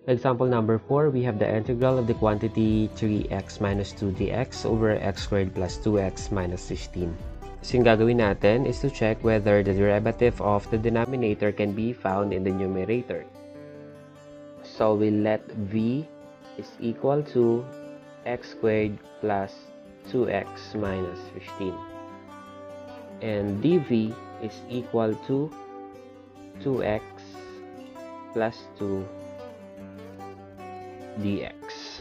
Example number 4, we have the integral of the quantity 3x minus 2 dx over x squared plus 2x minus 16. So yung gagawin natin is to check whether the derivative of the denominator can be found in the numerator. So we let v is equal to x squared plus 2x minus 15. And dv is equal to 2x plus 2 dx.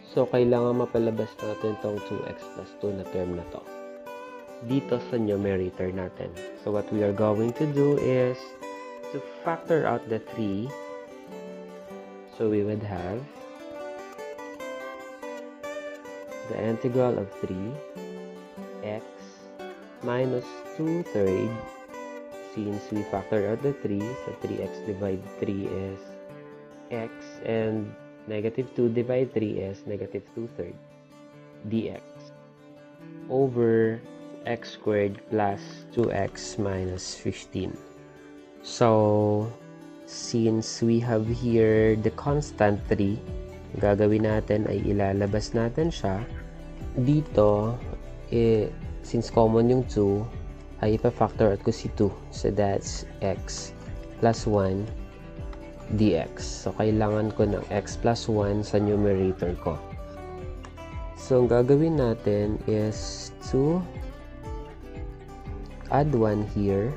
So, kailangan mapalabas natin tong 2x plus 2 na term na to dito sa numerator natin. So, what we are going to do is to factor out the 3. So, we would have the integral of 3x minus 2/3. Since we factor out the 3, so 3x divided 3 is x, and negative 2 divided 3 is negative 2/3 dx over x squared plus 2x minus 15. So, since we have here the constant 3, gagawin natin ay ilalabas natin siya dito. Since common yung 2, ay ipa-factor out ko si 2. So, that's x plus 1 dx. So, kailangan ko ng x plus 1 sa numerator ko. So, ang gagawin natin is to add 1 here,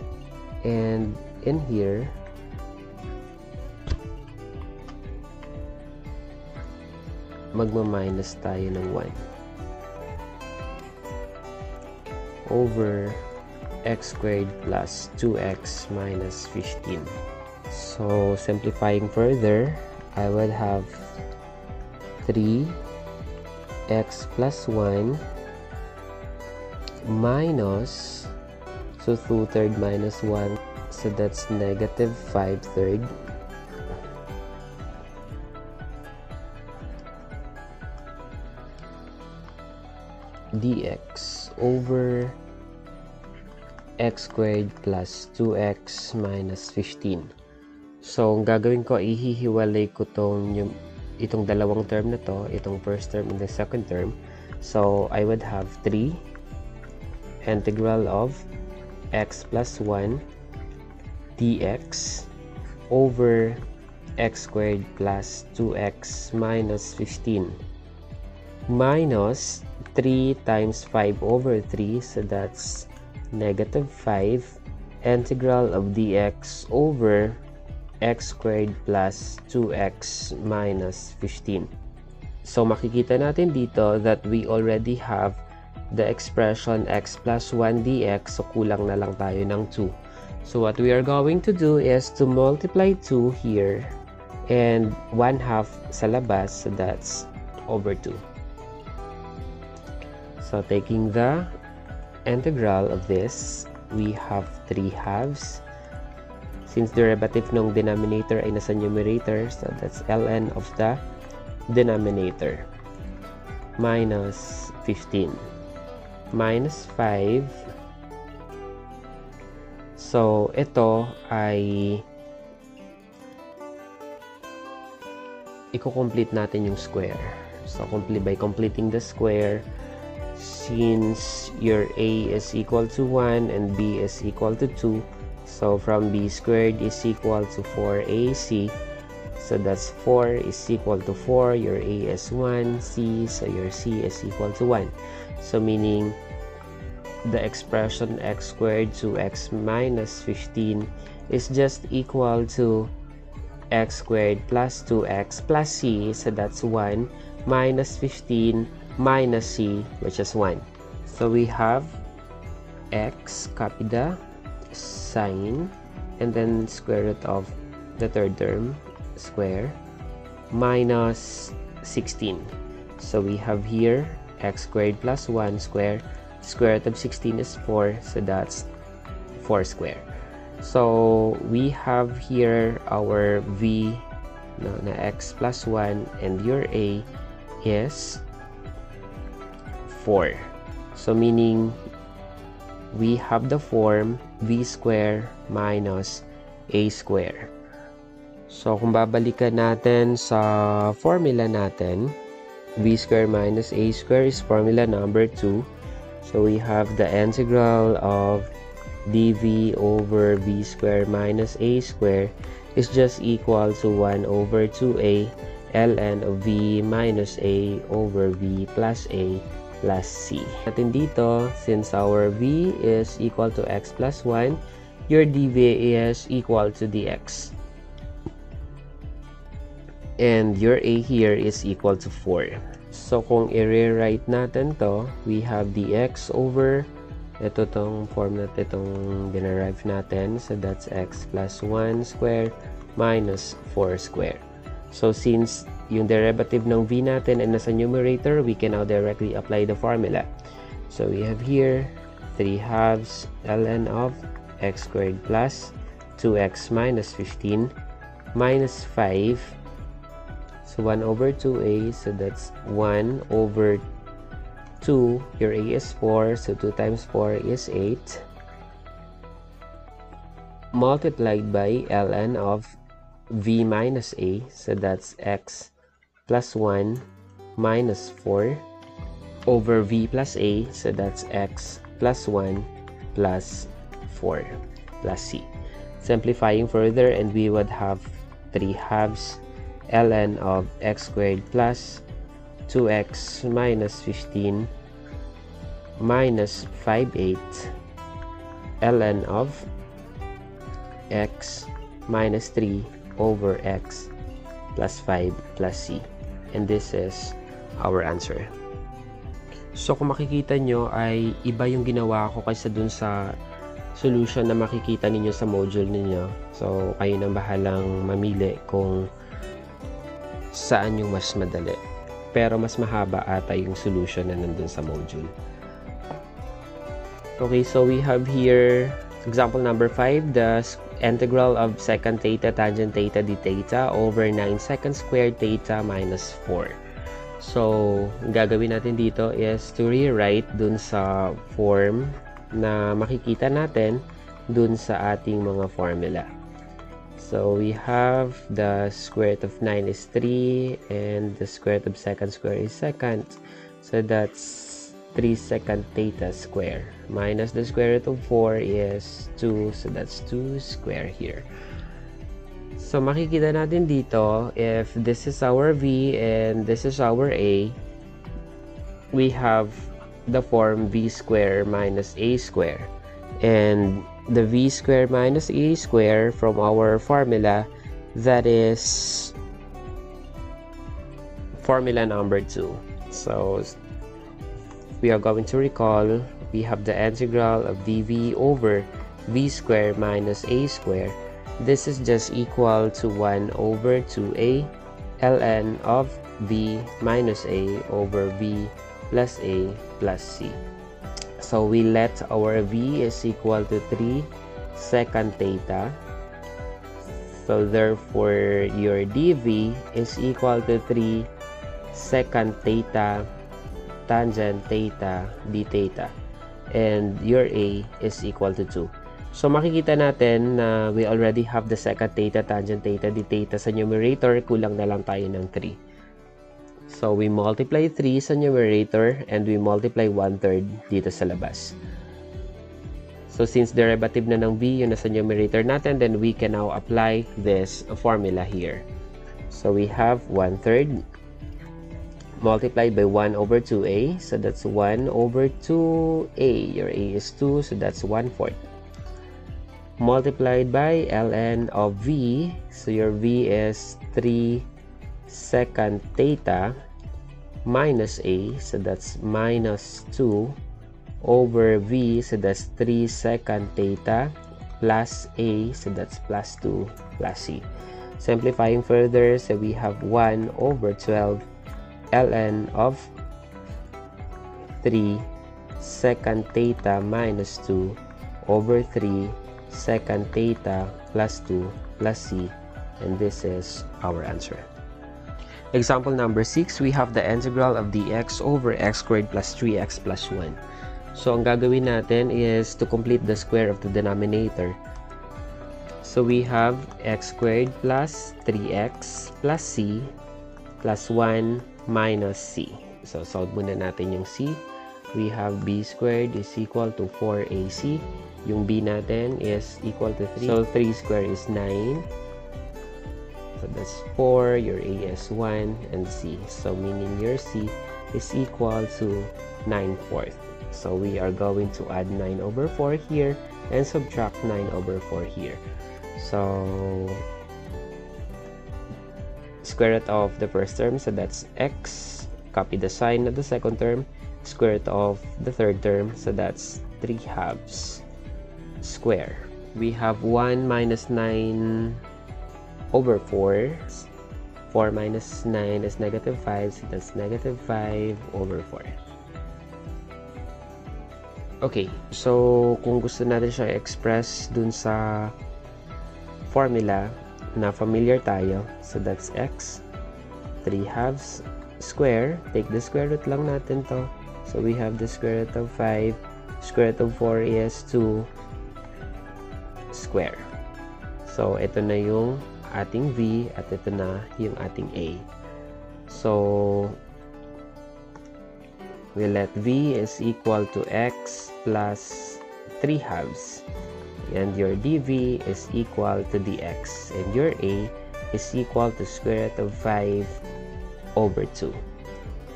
and in here, magma-minus tayo ng 1 over x squared plus 2x minus 15. So, simplifying further, I would have 3x plus 1 minus, so 2/3 minus 1, so that's negative 5/3 dx over x squared plus 2x minus 15. So, ang gagawin ko, ihihiwalay ko itong dalawang term na to, itong first term and the second term. So, I would have 3 integral of x plus 1 dx over x squared plus 2x minus 15 minus 3 times 5 over 3, so that's negative 5 integral of dx over x squared plus 2x minus 15. So, makikita natin dito that we already have the expression x plus 1 dx, so kulang na lang tayo ng 2. So, what we are going to do is to multiply 2 here and 1/2 sa labas, so that's over 2. So, taking the integral of this, we have 3/2. Since derivative ng denominator ay nasa numerator, so that's ln of the denominator minus 15 minus 5. So, ito ay i-complete natin yung square. So, by completing the square, since your a is equal to 1 and b is equal to 2, so from b squared is equal to 4ac, so that's 4 is equal to 4, your a is 1, c, so your c is equal to 1. So meaning the expression x squared to x minus 15 is just equal to x squared plus 2x plus c, so that's 1, minus 15 minus c, which is 1. So we have x, copy the sign, and then square root of the third term, square, minus 16. So we have here x squared plus 1 square, square root of 16 is 4, so that's 4 square. So we have here our v na x plus 1, and your a is 4. So meaning we have the form v square minus a square. So, kung babalikan natin sa formula natin, v square minus a square is formula number 2. So, we have the integral of dv over v square minus a square is just equal to 1 over 2a ln of v minus a over v plus a plus c. Natin dito, since our v is equal to x plus 1, your dv is equal to dx. And your a here is equal to 4. So, kung i-rewrite natin to, we have dx over, ito tong form natin, itong dinerive natin. So, that's x plus 1 square minus 4 square. So, since yung derivative ng v natin ay nasa numerator, we can now directly apply the formula. So, we have here 3 halves ln of x squared plus 2x minus 15 minus 5. So, 1 over 2a, so that's 1 over 2, your a is 4, so 2 times 4 is 8, multiplied by ln of v minus a, so that's x plus 1 minus 4, over v plus a, so that's x plus 1 plus 4 plus c. Simplifying further, and we would have 3 halves ln of x squared plus 2x minus 15 minus 5/8 ln of x minus 3 over x plus 5 plus c. And this is our answer. So, kung makikita nyo ay iba yung ginawa ko kaysa dun sa solution na makikita ninyo sa module ninyo. So, kayo nang bahalang mamili kung saan yung mas madali. Pero mas mahaba ata yung solution na nandun sa module. Okay, so we have here example number 5, the integral of secant theta tangent theta d theta over 9 secant squared theta minus 4. So, ang gagawin natin dito is to rewrite dun sa form na makikita natin dun sa ating mga formula. So, we have the square root of 9 is 3 and the square root of secant square is secant. So, that's 3 secant theta square minus the square root of 4 is 2. So, that's 2 square here. So, makikita natin dito, if this is our v and this is our a, we have the form v square minus a square. And the v square minus a square from our formula, that is formula number 2. So, we are going to recall, we have the integral of dv over v square minus a square. This is just equal to 1 over 2a ln of v minus a over v plus a plus c. So, we let our v is equal to 3 secant theta. So, therefore, your dv is equal to 3 secant theta tangent theta d theta. And your a is equal to 2. So, makikita natin na we already have the secant theta tangent theta d theta sa numerator. Kulang na lang tayo ng 3. So, we multiply 3 sa numerator and we multiply 1/3 dito sa labas. So, since derivative na ng v yun nasa numerator natin, then we can now apply this formula here. So, we have 1/3 multiplied by 1 over 2a. So, that's 1 over 2a. Your a is 2, so that's 1/4. Multiplied by ln of v. So, your v is 3 secant theta minus a, so that's minus 2 over v, so that's 3 secant theta plus a, so that's plus 2 plus c. Simplifying further, so we have 1 over 12 ln of 3 secant theta minus 2 over 3 secant theta plus 2 plus c, and this is our answer. Example number 6, we have the integral of dx over x squared plus 3x plus 1. So, ang gagawin natin is to complete the square of the denominator. So we have x squared plus 3x plus c plus 1 minus c. So solve muna natin yung c. We have b squared is equal to 4ac. Yung b natin is equal to 3. So 3 squared is 9. So that's 4. Your a is 1 and c. So meaning your c is equal to 9/4. So we are going to add 9/4 here and subtract 9/4 here. So square root of the first term, so that's x. Copy the sign of the second term. Square root of the third term, so that's 3/2 square. We have 1 minus 9/4. 4 minus 9 is -5, so that's -5/4. Okay, so kung gusto natin siya express dun sa formula na familiar tayo, so that's x 3/2 square. Take the square root lang natin to. So we have the square root of 5. Square root of 4 is 2 square. So ito na yung ating v at ito na yung ating a. So we let v is equal to x plus 3/2. And your dv is equal to dx. And your a is equal to square root of 5/2.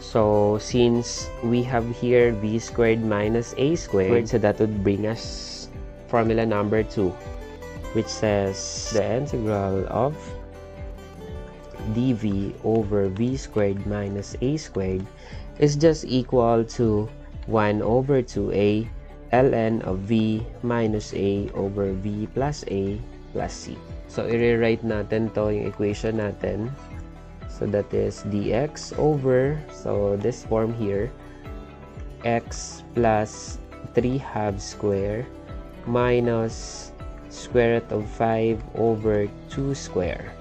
So since we have here b squared minus a squared, so that would bring us formula number 2, which says the integral of dv over v squared minus a squared is just equal to 1/2a ln of v minus a over v plus a plus c. So i-rewrite natin to yung equation natin. So that is dx over, so this form here, x plus 3/2 square minus square root of 5/2 square.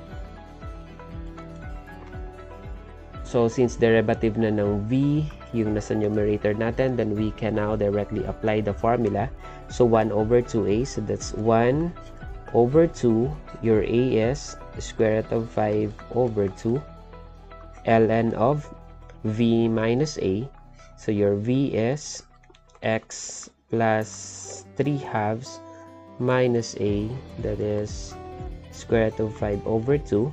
So since derivative na ng v yung nasa numerator natin, then we can now directly apply the formula. So 1/2a, so that's 1/2, your a is square root of 5/2 ln of v minus a. So your v is x plus 3/2 minus a, that is square root of 5/2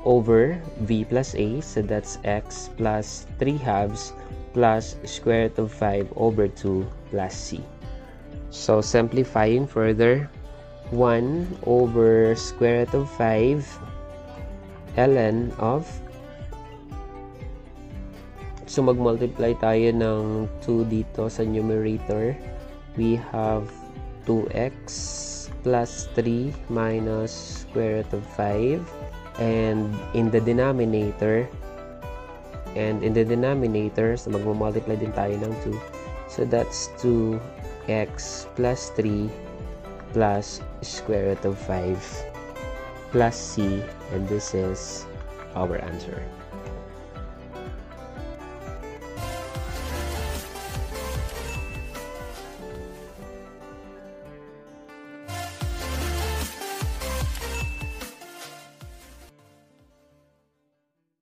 over v plus a, so that's x plus 3/2 plus square root of 5/2 plus c. So simplifying further, 1 over square root of 5 ln of, so mag-multiply tayo ng 2 dito sa numerator. We have 2x plus 3 minus square root of 5, and in the denominator, so mag-multiply din tayo ng 2, so that's 2x plus 3 plus square root of 5 plus c, and this is our answer.